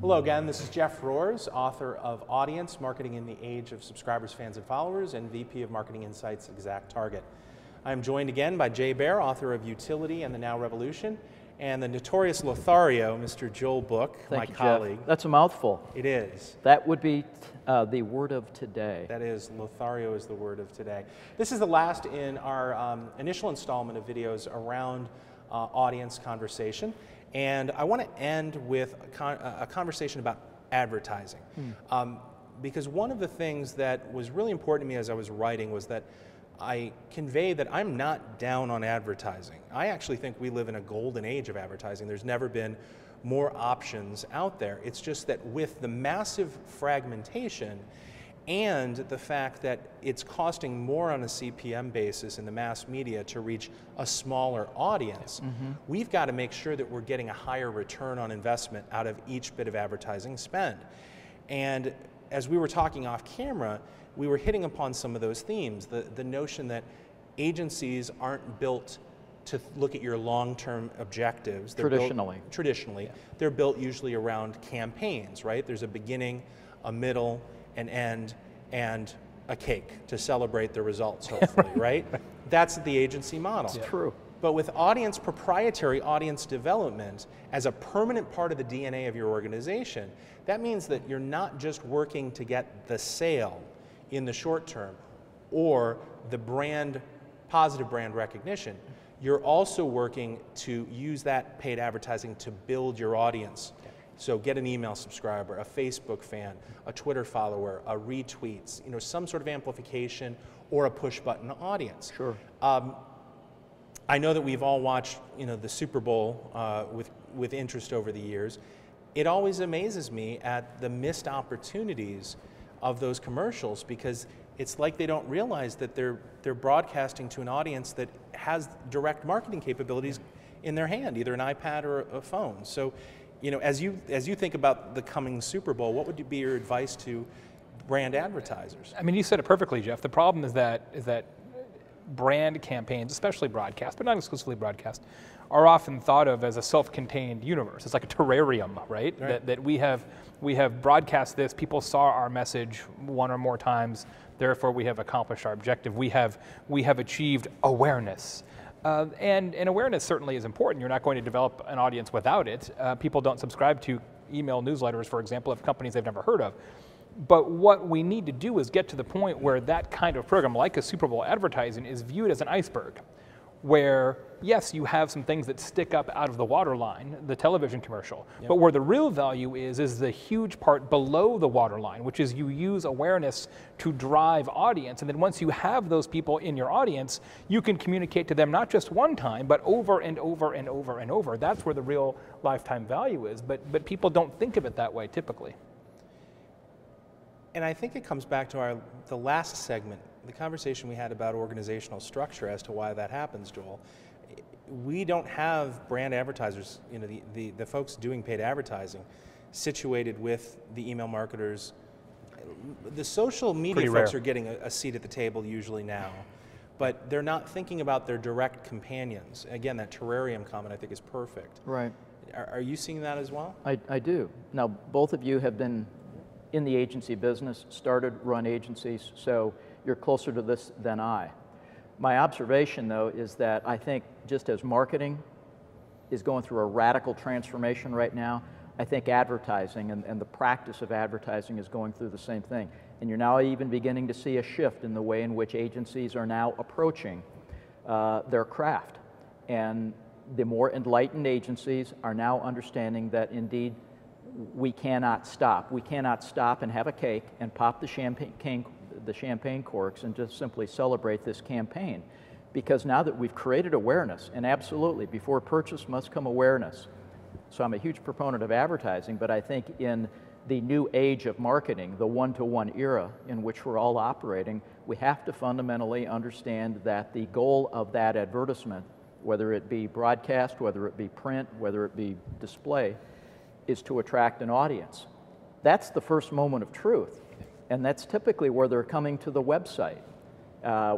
Hello again, this is Jeff Roars, author of Audience, Marketing in the Age of Subscribers, Fans, and Followers, and VP of Marketing Insights, ExactTarget. I'm joined again by Jay Baer, author of Utility and the Now Revolution, and the notorious Lothario, Mr. Joel Book, my colleague. Jeff. That's a mouthful. It is. That would be the word of today. That is, Lothario is the word of today. This is the last in our initial installment of videos around audience conversation. And I want to end with a conversation about advertising. Because one of the things that was really important to me as I was writing was that I convey that I'm not down on advertising. I actually think we live in a golden age of advertising. There's never been more options out there. It's just that with the massive fragmentation and the fact that it's costing more on a CPM basis in the mass media to reach a smaller audience, we've got to make sure that we're getting a higher return on investment out of each bit of advertising spend. And as we were talking off camera, we were hitting upon some of those themes, the notion that agencies aren't built to look at your long-term objectives. Traditionally. Yeah. They're built usually around campaigns, right? There's a beginning, a middle, an end, and a cake to celebrate the results, hopefully, right? That's the agency model. It's true. But with proprietary audience development as a permanent part of the DNA of your organization, that means that you're not just working to get the sale in the short term or the positive brand recognition. You're also working to use that paid advertising to build your audience. So get an email subscriber, a Facebook fan, a Twitter follower, a retweets, some sort of amplification or a push button audience. Sure. I know that we've all watched the Super Bowl with interest over the years. It always amazes me at the missed opportunities of those commercials, because it's like they don't realize that they're broadcasting to an audience that has direct marketing capabilities in their hand, either an iPad or a phone. So, as you think about the coming Super Bowl, what would be your advice to brand advertisers? I mean, you said it perfectly, Jeff. The problem is that brand campaigns, especially broadcast, but not exclusively broadcast, are often thought of as a self-contained universe. It's like a terrarium, right? That we have broadcast this, people saw our message one or more times, therefore we have accomplished our objective. We have achieved awareness. And awareness certainly is important. You're not going to develop an audience without it. People don't subscribe to email newsletters, for example, of companies they've never heard of. But what we need to do is get to the point where that kind of program, like a Super Bowl advertising, is viewed as an iceberg, where, yes, you have some things that stick up out of the waterline, the television commercial, but where the real value is the huge part below the waterline, which is you use awareness to drive audience. And then once you have those people in your audience, you can communicate to them not just one time, but over and over and over and over. That's where the real lifetime value is, but people don't think of it that way typically. And I think it comes back to the last segment, the conversation we had about organizational structure as to why that happens, Joel. We don't have brand advertisers, the folks doing paid advertising, situated with the email marketers. The social media folks are getting a seat at the table usually now, but they're not thinking about their direct companions. Again, that terrarium comment I think is perfect. Right. Are you seeing that as well? I do. Now, both of you have been in the agency business, run agencies, so you're closer to this than I. My observation, though, is that I think just as marketing is going through a radical transformation right now, I think advertising and the practice of advertising is going through the same thing. And you're now even beginning to see a shift in the way in which agencies are now approaching their craft. And the more enlightened agencies are now understanding that indeed we cannot stop. We cannot stop and have a cake and pop the champagne corks and just simply celebrate this campaign. Because now that we've created awareness, and absolutely, before purchase must come awareness. So I'm a huge proponent of advertising, but I think in the new age of marketing, the one-to-one era in which we're all operating, we have to fundamentally understand that the goal of that advertisement, whether it be broadcast, whether it be print, whether it be display, is to attract an audience. That's the first moment of truth. And that's typically where they're coming to the website,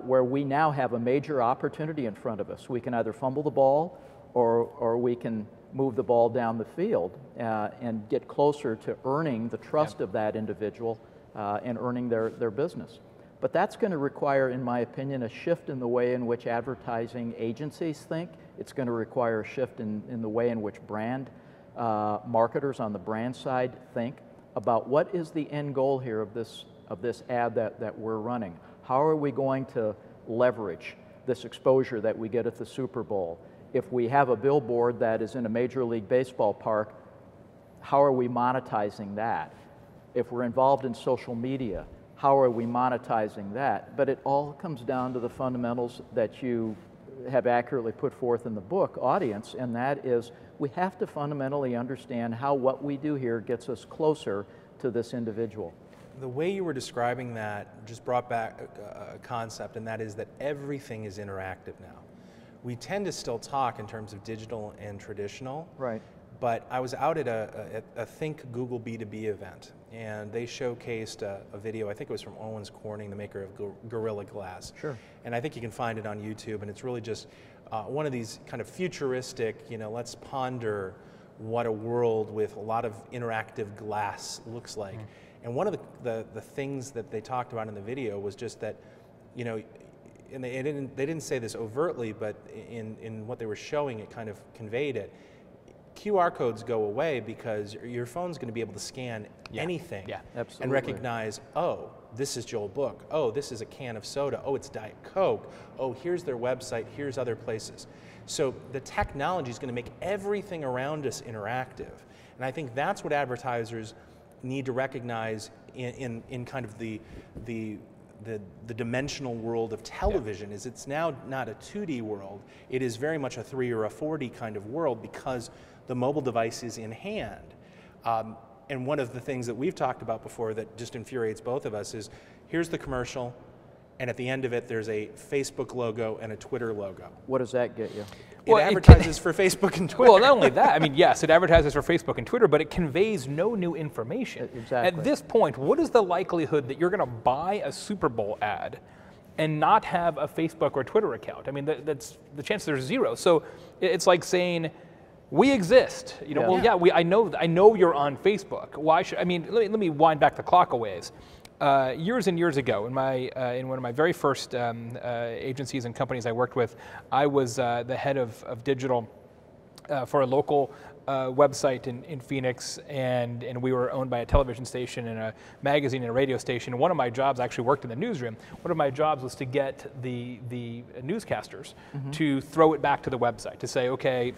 where we now have a major opportunity in front of us. We can either fumble the ball or we can move the ball down the field and get closer to earning the trust of that individual and earning their business. But that's going to require, in my opinion, a shift in the way in which advertising agencies think. It's going to require a shift in the way in which brand marketers on the brand side think about what is the end goal here of this ad that we're running. How are we going to leverage this exposure that we get at the Super Bowl? If we have a billboard that is in a Major League Baseball park, how are we monetizing that? If we're involved in social media, how are we monetizing that? But it all comes down to the fundamentals that you have accurately put forth in the book, audience, and that is we have to fundamentally understand how what we do here gets us closer to this individual. The way you were describing that just brought back a concept, and that is that everything is interactive now. We tend to still talk in terms of digital and traditional. Right. But I was out at a Think Google B2B event, and they showcased a video, I think it was from Owens Corning, the maker of Gorilla Glass. Sure. And I think you can find it on YouTube, and it's really just one of these kind of futuristic, let's ponder what a world with a lot of interactive glass looks like. Mm. And one of the things that they talked about in the video was just that, and they didn't say this overtly, but in what they were showing, it kind of conveyed it. QR codes go away because your phone's going to be able to scan anything and recognize, oh, this is Joel Book. Oh, this is a can of soda. Oh, it's Diet Coke. Oh, here's their website. Here's other places. So the technology is going to make everything around us interactive. And I think that's what advertisers need to recognize in kind of the dimensional world of television. Is it's now not a 2D world. It is very much a 3 or a 4D kind of world because the mobile device is in hand. And one of the things that we've talked about before that just infuriates both of us is, here's the commercial, and at the end of it, there's a Facebook logo and a Twitter logo. What does that get you? It advertises for Facebook and Twitter. Well, not only that, I mean, yes, it advertises for Facebook and Twitter, but it conveys no new information. Exactly. At this point, what is the likelihood that you're going to buy a Super Bowl ad and not have a Facebook or Twitter account? I mean, that's the chances are zero. So it's like saying, we exist. I know you're on Facebook. Why should, I mean, let me wind back the clock a ways. Years and years ago, in one of my very first agencies and companies I worked with, I was the head of digital for a local website in Phoenix, and we were owned by a television station and a magazine and a radio station. And one of my jobs, I actually worked in the newsroom. One of my jobs was to get the newscasters to throw it back to the website, to say, okay,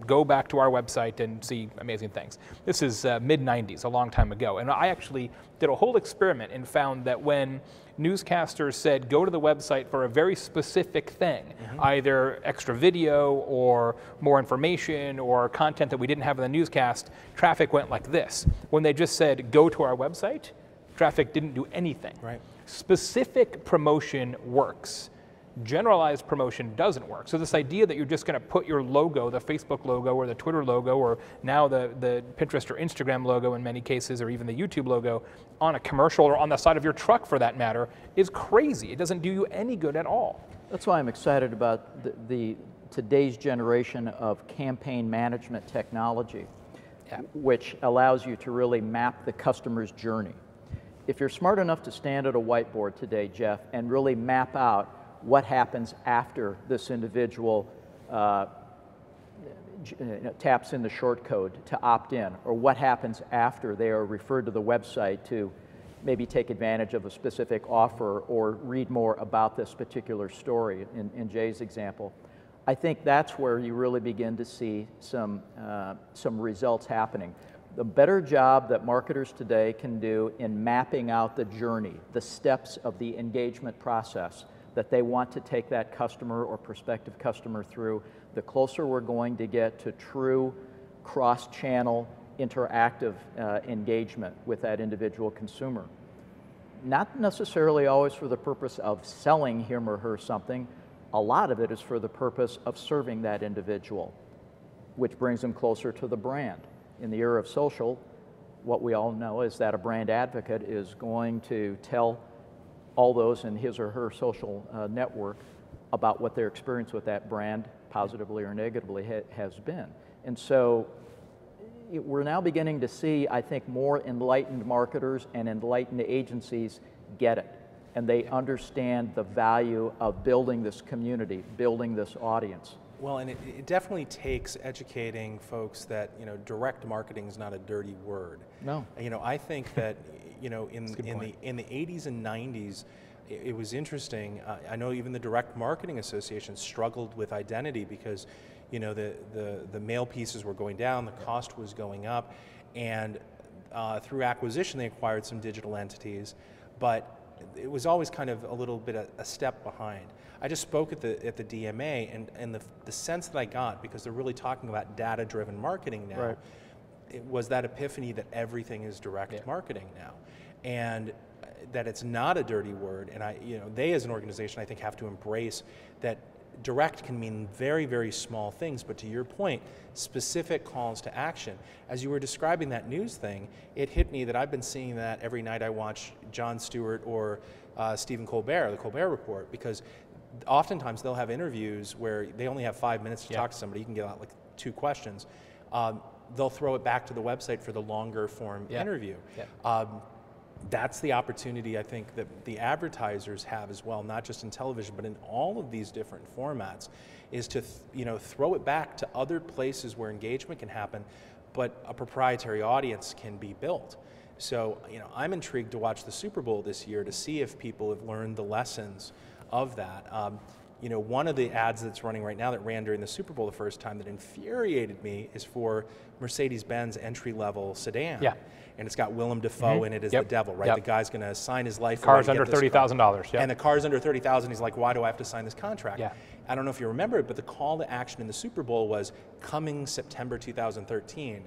go back to our website and see amazing things. This is mid-90s, a long time ago. And I actually did a whole experiment and found that when newscasters said, go to the website for a very specific thing, either extra video or more information or content that we didn't have in the newscast, traffic went like this. When they just said, go to our website, traffic didn't do anything. Right. Specific promotion works. Generalized promotion doesn't work. So this idea that you're just going to put your logo, the Facebook logo or the Twitter logo, or now the Pinterest or Instagram logo in many cases, or even the YouTube logo, on a commercial or on the side of your truck for that matter, is crazy. It doesn't do you any good at all. That's why I'm excited about today's generation of campaign management technology, which allows you to really map the customer's journey. If you're smart enough to stand at a whiteboard today, Jeff, and really map out what happens after this individual taps in the short code to opt in, or what happens after they are referred to the website to maybe take advantage of a specific offer or read more about this particular story in Jay's example. I think that's where you really begin to see some results happening. The better job that marketers today can do in mapping out the journey, the steps of the engagement process that they want to take that customer or prospective customer through, the closer we're going to get to true cross-channel interactive engagement with that individual consumer. Not necessarily always for the purpose of selling him or her something. A lot of it is for the purpose of serving that individual, which brings them closer to the brand. In the era of social, what we all know is that a brand advocate is going to tell all those in his or her social network about what their experience with that brand, positively or negatively, has been. And so we're now beginning to see, I think, more enlightened marketers and enlightened agencies get it. And they understand the value of building this community, building this audience. Well, and it definitely takes educating folks that, you know, direct marketing is not a dirty word. No. You know, I think that, you know, in the 80s and 90s, it was interesting. I know even the Direct Marketing Association struggled with identity because, you know, the mail pieces were going down, the cost was going up, and through acquisition they acquired some digital entities, but it was always kind of a little bit a step behind. I just spoke at the DMA, and the sense that I got, because they're really talking about data-driven marketing now, right, it was that epiphany that everything is direct marketing now, and that it's not a dirty word. And they as an organization, I think, have to embrace that direct can mean very, very small things, but to your point, specific calls to action. As you were describing that news thing, it hit me that I've been seeing that every night I watch Jon Stewart or Stephen Colbert, the Colbert Report, because oftentimes they'll have interviews where they only have 5 minutes to talk to somebody. You can get out like 2 questions. They'll throw it back to the website for the longer form interview. That's the opportunity, I think, that the advertisers have as well, not just in television, but in all of these different formats, is to throw it back to other places where engagement can happen, but a proprietary audience can be built. So, I'm intrigued to watch the Super Bowl this year to see if people have learned the lessons of that. One of the ads that's running right now that ran during the Super Bowl the first time that infuriated me is for Mercedes-Benz entry-level sedan. Yeah. And it's got Willem Dafoe in it as the devil, right? The guy's going to sign his life away. Car's under $30,000. And the car's under $30,000. He's like, why do I have to sign this contract? Yeah. I don't know if you remember it, but the call to action in the Super Bowl was coming September 2013.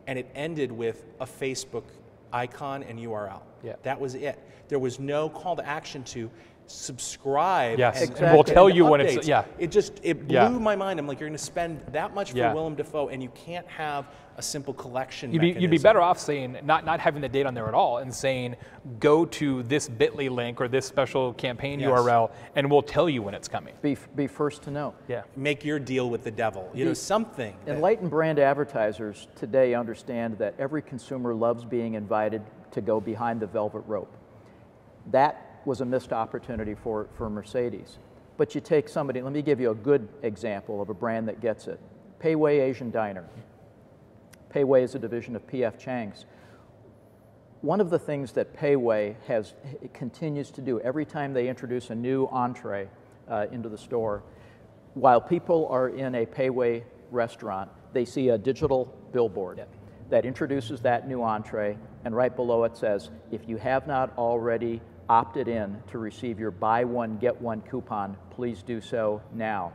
And it ended with a Facebook icon and URL. Yeah. That was it. There was no call to action to subscribe. Yes, and we'll tell you when it's, It blew my mind. I'm like, you're going to spend that much for Willem Dafoe, and you can't have a simple collection mechanism. You'd be better off saying, not having the date on there at all, and saying, go to this bit.ly link or this special campaign URL, and we'll tell you when it's coming. Be first to know. Yeah. Make your deal with the devil. Something. Enlightened brand advertisers today understand that every consumer loves being invited to go behind the velvet rope. That was a missed opportunity for Mercedes. But you take somebody, let me give you a good example of a brand that gets it. Pei Wei Asian Diner. Pei Wei is a division of P.F. Chang's. One of the things that Pei Wei continues to do every time they introduce a new entree into the store, while people are in a Pei Wei restaurant, they see a digital billboard that introduces that new entree, and right below it says, if you have not already opted in to receive your buy one, get one coupon, please do so now.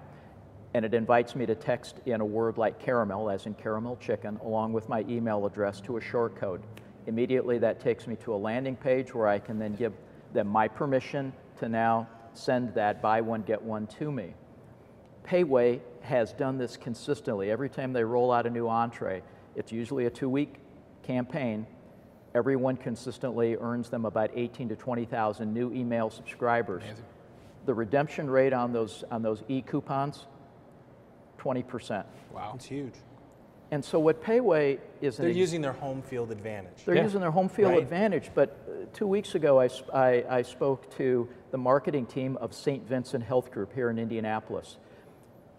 And it invites me to text in a word like caramel, as in caramel chicken, along with my email address to a short code. Immediately that takes me to a landing page where I can then give them my permission to now send that buy one, get one to me. Pei Wei has done this consistently. Every time they roll out a new entree, it's usually a 2-week campaign. Everyone consistently earns them about 18 to 20,000 new email subscribers. Amazing. The redemption rate on those e-coupons, 20%. Wow, it's huge. And so what Pei Wei is... They're using their home field advantage. They're using their home field advantage, but 2 weeks ago I spoke to the marketing team of St. Vincent Health Group here in Indianapolis.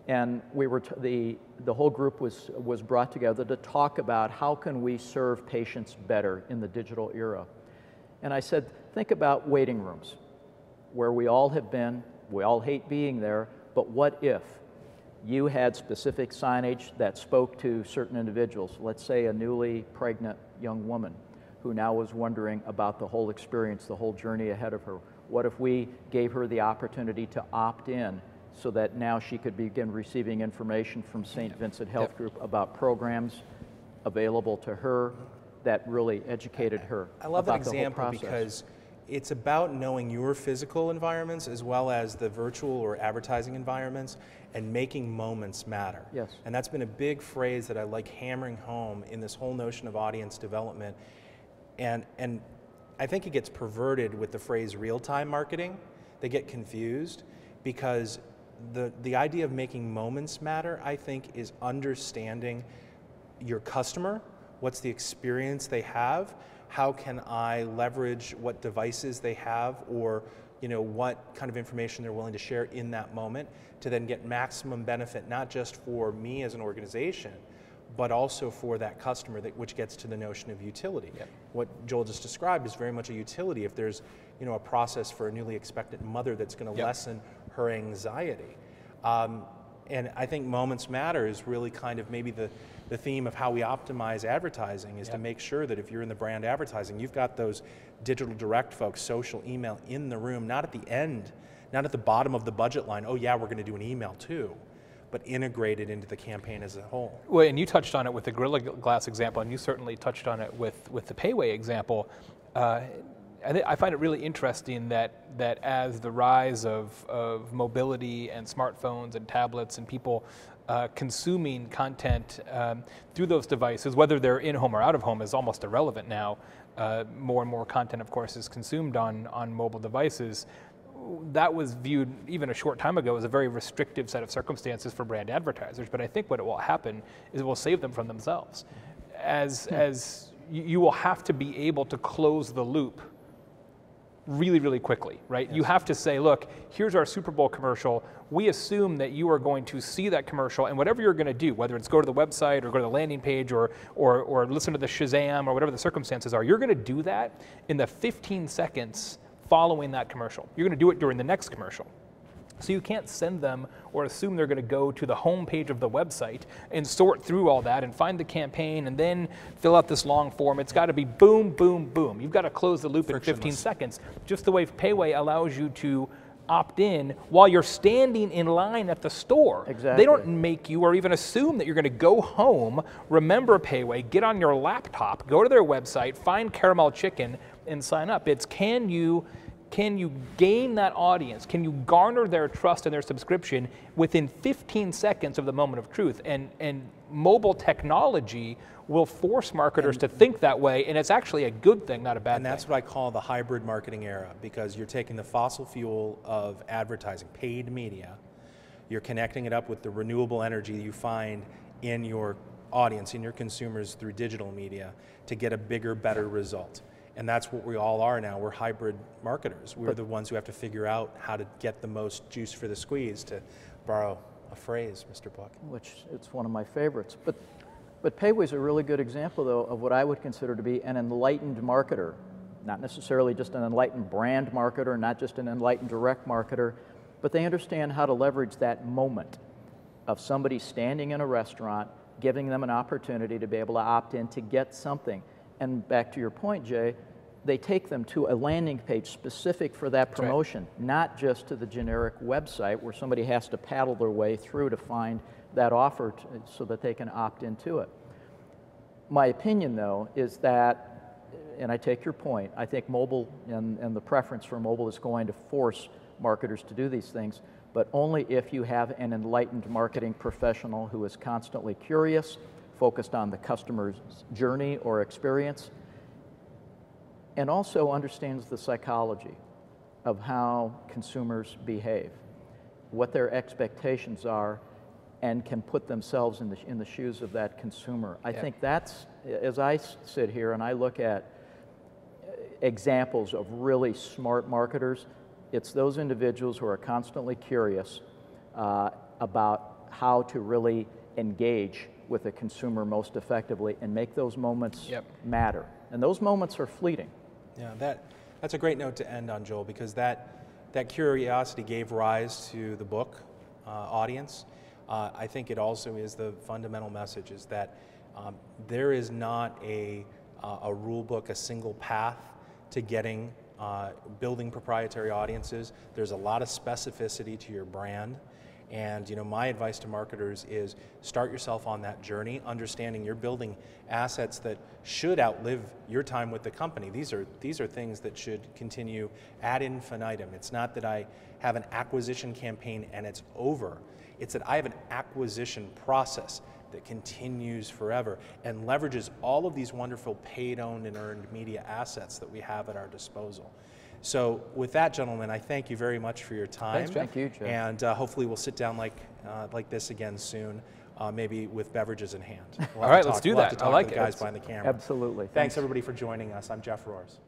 And we were the whole group was brought together to talk about how can we serve patients better in the digital era. And I said, think about waiting rooms, where we all have been, we all hate being there, but what if you had specific signage that spoke to certain individuals, let's say a newly pregnant young woman who now was wondering about the whole experience, the whole journey ahead of her. What if we gave her the opportunity to opt in so that now she could begin receiving information from St. Vincent Health Group about programs available to her that really educated her. I love that example because it's about knowing your physical environments as well as the virtual or advertising environments and making moments matter. Yes. And that's been a big phrase that I like hammering home in this whole notion of audience development. And I think it gets perverted with the phrase real-time marketing. They get confused because the idea of making moments matter, I think, is understanding your customer, what's the experience they have, how can I leverage what devices they have, or what kind of information they're willing to share in that moment to then get maximum benefit, not just for me as an organization, but also for that customer, which gets to the notion of utility. Yep. What Joel just described is very much a utility. If there's a process for a newly expectant mother that's going to Yep. lessen her anxiety. And I think moments matter is really kind of maybe the theme of how we optimize advertising is Yep. to make sure that if you're in the brand advertising, you've got those digital direct folks, social, email in the room, not at the end, not at the bottom of the budget line, oh yeah, we're going to do an email too, but integrated into the campaign as a whole. Well, and you touched on it with the Gorilla Glass example, and you certainly touched on it with the Payway example. I find it really interesting that as the rise of mobility and smartphones and tablets and people consuming content through those devices, whether they're in home or out of home, is almost irrelevant now. More and more content, of course, is consumed on mobile devices. That was viewed even a short time ago as a very restrictive set of circumstances for brand advertisers. But I think what will happen is it will save them from themselves. As you will have to be able to close the loop really, really quickly, right? Yes. You have to say, look, here's our Super Bowl commercial. We assume that you are going to see that commercial, and whatever you're going to do, whether it's go to the website or go to the landing page or listen to the Shazam or whatever the circumstances are, you're going to do that in the 15 seconds following that commercial. You're going to do it during the next commercial. So you can't send them or assume they're going to go to the home page of the website and sort through all that and find the campaign and then fill out this long form. It's got to be boom, boom, boom. You've got to close the loop in 15 seconds, just the way Payway allows you to opt in while you're standing in line at the store. Exactly. They don't make you or even assume that you're going to go home, remember Payway, get on your laptop, go to their website, find Caramel Chicken, and sign up. It's can you gain that audience? Can you garner their trust and their subscription within 15 seconds of the moment of truth? And mobile technology will force marketers to think that way, and it's actually a good thing, not a bad thing. And that's what I call the hybrid marketing era, because you're taking the fossil fuel of advertising, paid media, you're connecting it up with the renewable energy you find in your audience, in your consumers through digital media to get a bigger, better result. And that's what we all are now. We're hybrid marketers. We're the ones who have to figure out how to get the most juice for the squeeze, to borrow a phrase, Mr. Buck. Which it's one of my favorites. But Payway's a really good example, though, of what I would consider to be an enlightened marketer. Not necessarily just an enlightened brand marketer, not just an enlightened direct marketer, but they understand how to leverage that moment of somebody standing in a restaurant, giving them an opportunity to be able to opt in to get something. And back to your point, Jay, they take them to a landing page specific for that promotion, not just to the generic website where somebody has to paddle their way through to find that offer so that they can opt into it. My opinion, though, is that, and I take your point, I think mobile and the preference for mobile is going to force marketers to do these things, but only if you have an enlightened marketing professional who is constantly curious, focused on the customer's journey or experience, and also understands the psychology of how consumers behave, what their expectations are, and can put themselves in the shoes of that consumer. I think that's, as I sit here and I look at examples of really smart marketers, it's those individuals who are constantly curious about how to really engage with a consumer most effectively and make those moments matter. And those moments are fleeting. Yeah, that's a great note to end on, Joel, because that curiosity gave rise to the book audience. I think it also is the fundamental message is that there is not a rule book, a single path to getting building proprietary audiences. There's a lot of specificity to your brand. And my advice to marketers is start yourself on that journey, understanding you're building assets that should outlive your time with the company. These are things that should continue ad infinitum. It's not that I have an acquisition campaign and it's over. It's that I have an acquisition process that continues forever and leverages all of these wonderful paid, owned, and earned media assets that we have at our disposal. So with that, gentlemen, I thank you very much for your time. Thanks, Jeff. Thank you, Jeff. And hopefully we'll sit down like this again soon, maybe with beverages in hand. All right, let's do We'll have that. to talk I like to the it. guys behind the camera. Absolutely. Thanks everybody for joining us. I'm Jeff Roars.